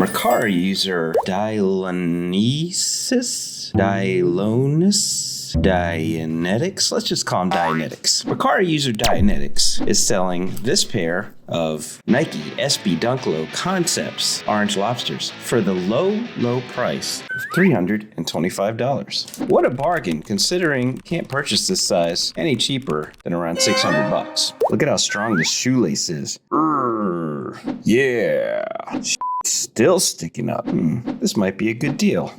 Mercari user Dianetics. Let's just call him Dianetics. Mercari user Dianetics is selling this pair of Nike SB Dunk Low Concepts Orange Lobsters for the low price of $325. What a bargain, considering you can't purchase this size any cheaper than around $600. Look at how strong this shoelace is. Yeah. Still sticking up. This might be a good deal.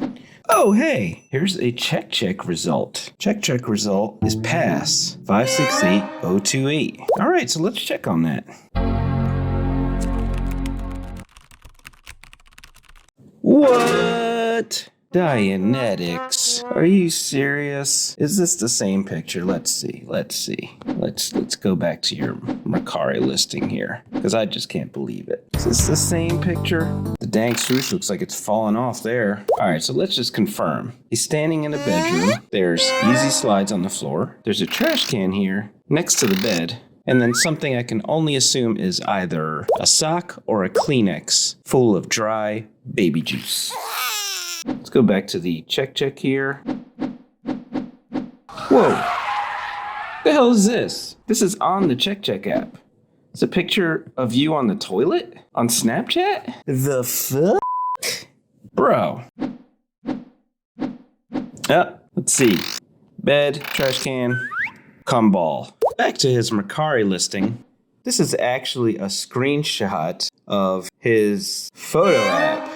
Oh, hey, here's a check result. Check result is pass 568028. All right, so let's check on that. What? Dianetics. Are you serious? Is this the same picture? Let's see. Let's go back to your Mercari listing here, because I just can't believe it. Is this the same picture? The dang swoosh looks like it's fallen off there. All right, so let's just confirm. He's standing in a bedroom. There's easy slides on the floor. There's a trash can here next to the bed. And then something I can only assume is either a sock or a Kleenex full of dry baby juice. Let's go back to the check here. Whoa. The hell is this? This is on the check app. It's a picture of you on the toilet on Snapchat? The fuck? Bro. Let's see. Bed, trash can, cum ball. Back to his Mercari listing. This is actually a screenshot of his photo app.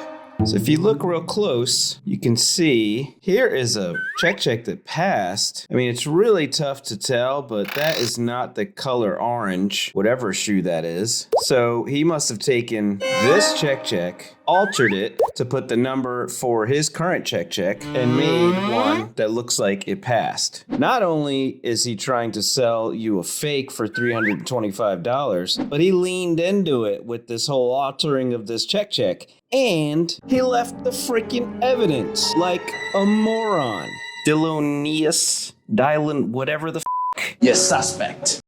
So if you look real close, you can see here is a check that passed. I mean, it's really tough to tell, but that is not the color orange, whatever shoe that is. So he must have taken this check, altered it to put the number for his current check, and made one that looks like it passed. Not only is he trying to sell you a fake for $325, but he leaned into it with this whole altering of this check. And he left the freaking evidence like a moron. Dylan, whatever the f***. You're suspect.